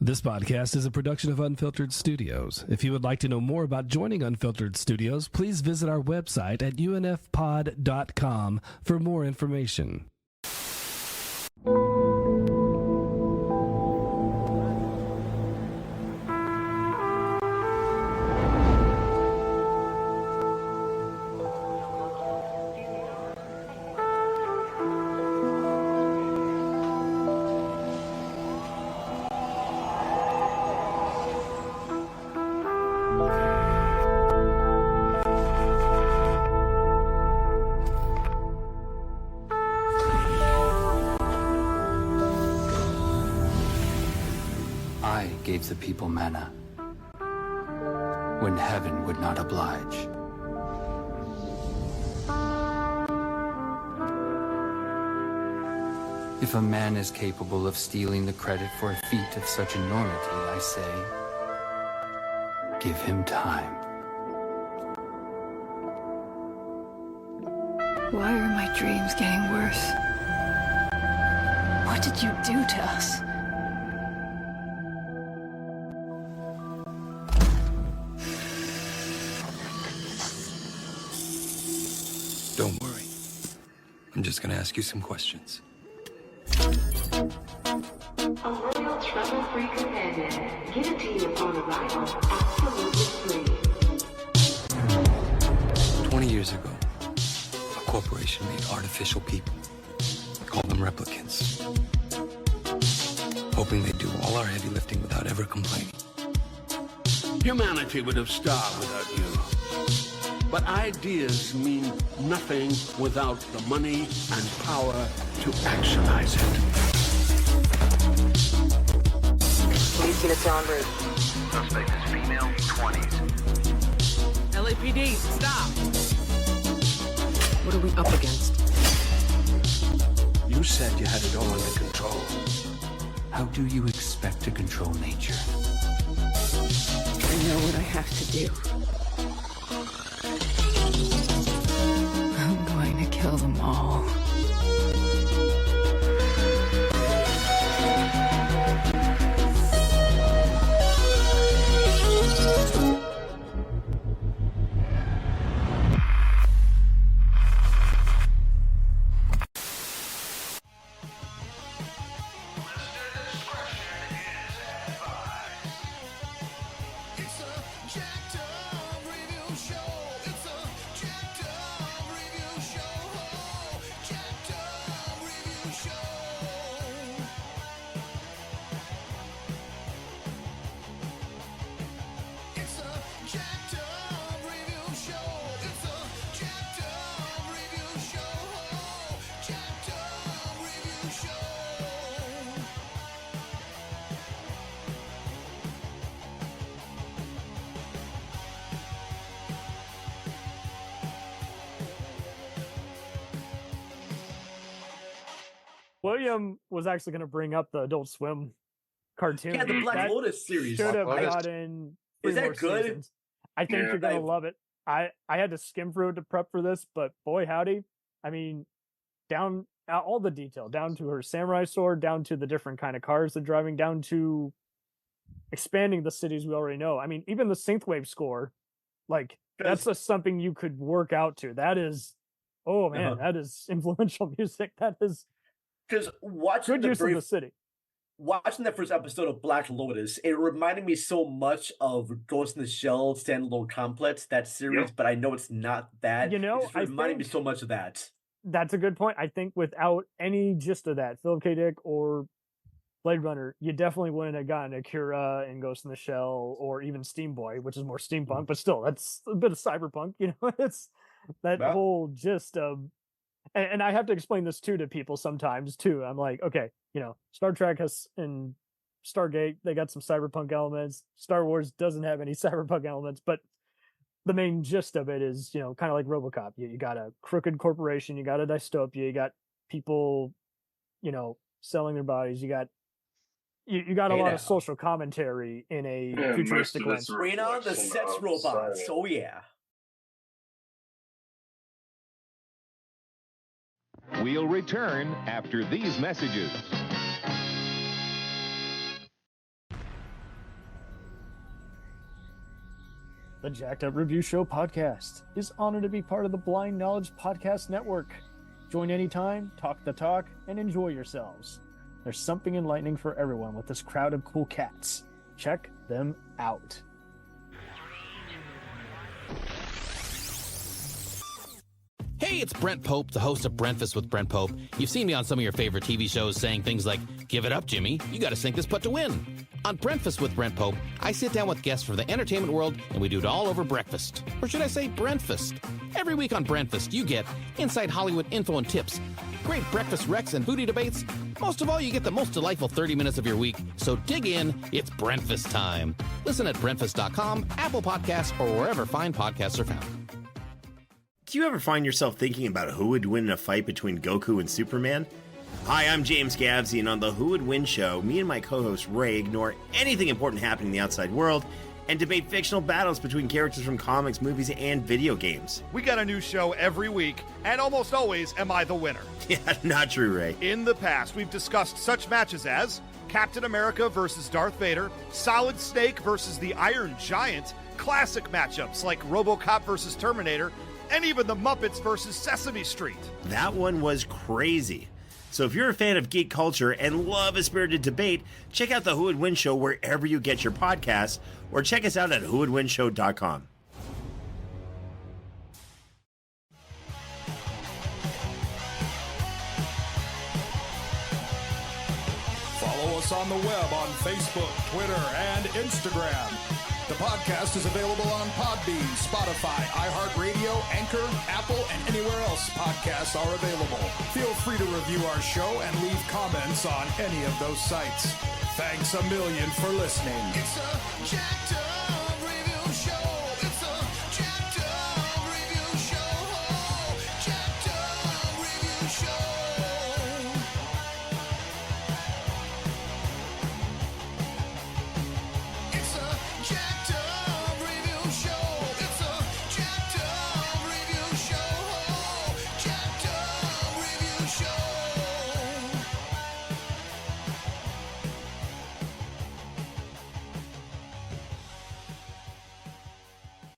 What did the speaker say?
This podcast is a production of Unfiltered Studios. If you would like to know more about joining Unfiltered Studios, please visit our website at unfpod.com for more information. Gave the people manna when heaven would not oblige. If a man is capable of stealing the credit for a feat of such enormity, I say, give him time. Why are my dreams getting worse? What did you do to us? Don't worry. I'm just gonna ask you some questions. A royal trouble-free companion. Give it to you upon arrival. Absolutely free. 20 years ago, a corporation made artificial people. Called them replicants. Hoping they'd do all our heavy lifting without ever complaining. Humanity would have starved without you. But ideas mean nothing without the money and power to actualize it. Please get a sound route. Suspect is female, 20s. LAPD, stop! What are we up against? You said you had it all under control. How do you expect to control nature? I know what I have to do. I'm going to kill them all. William was actually going to bring up the Adult Swim cartoon. Yeah, the Black Lotus series. Should have gotten. Is that good? Seasons. I think you're going to love it. I had to skim through it to prep for this, but boy, howdy. I mean, down all the detail, down to her samurai sword, down to the different kind of cars they're driving, down to expanding the cities we already know. I mean, even the synthwave score, like, that's just something you could work out to. That is, oh man, that is influential music. That is. Because watching good use of the city. Watching that first episode of Black Lotus, it reminded me so much of Ghost in the Shell standalone complex, that series, but I know it's not that. You know, it reminded me so much of that. That's a good point. I think without any gist of that, Philip K. Dick or Blade Runner, you definitely wouldn't have gotten Akira and Ghost in the Shell or even Steam Boy, which is more steampunk, but still, that's a bit of cyberpunk, you know? It's that whole gist of. And I have to explain this too to people sometimes too. I'm like, okay, you know, Star Trek has and Stargate, they got some cyberpunk elements. Star Wars doesn't have any cyberpunk elements, but the main gist of it is, you know, kind of like RoboCop. You got a crooked corporation, you got a dystopia, you got people, you know, selling their bodies, you got a lot of social commentary in a futuristic lens. Bring on the sex robots. Oh yeah. We'll return after these messages. The Jacked Up Review Show podcast is honored to be part of the Blind Knowledge Podcast Network. Join anytime, talk the talk, and enjoy yourselves. There's something enlightening for everyone with this crowd of cool cats. Check them out. Hey, it's Brent Pope, the host of Breakfast with Brent Pope. You've seen me on some of your favorite TV shows saying things like, "Give it up, Jimmy. You got to sink this putt to win." On Breakfast with Brent Pope, I sit down with guests from the entertainment world, and we do it all over breakfast. Or should I say Brentfast? Every week on Brentfast, you get inside Hollywood info and tips, great breakfast recs and booty debates. Most of all, you get the most delightful 30 minutes of your week. So dig in. It's Brentfast time. Listen at Brentfast.com, Apple Podcasts, or wherever fine podcasts are found. Do you ever find yourself thinking about who would win in a fight between Goku and Superman? Hi, I'm James Gavsey, and on the Who Would Win show, me and my co-host Ray ignore anything important happening in the outside world and debate fictional battles between characters from comics, movies, and video games. We got a new show every week, and almost always am I the winner. Yeah, not true, Ray. In the past, we've discussed such matches as Captain America versus Darth Vader, Solid Snake versus the Iron Giant, classic matchups like RoboCop versus Terminator, and even the Muppets versus Sesame Street. That one was crazy. So if you're a fan of geek culture and love a spirited debate, check out the Who Would Win show wherever you get your podcasts, or check us out at whowouldwinshow.com. Follow us on the web on Facebook, Twitter, and Instagram. The podcast is available on Podbean, Spotify, iHeartRadio, Anchor, Apple, and anywhere else podcasts are available. Feel free to review our show and leave comments on any of those sites. Thanks a million for listening. It's a Jacked Up Review Show. It's a Jacked Up Review Show. Jacked Up Review Show. It's a Jacked Up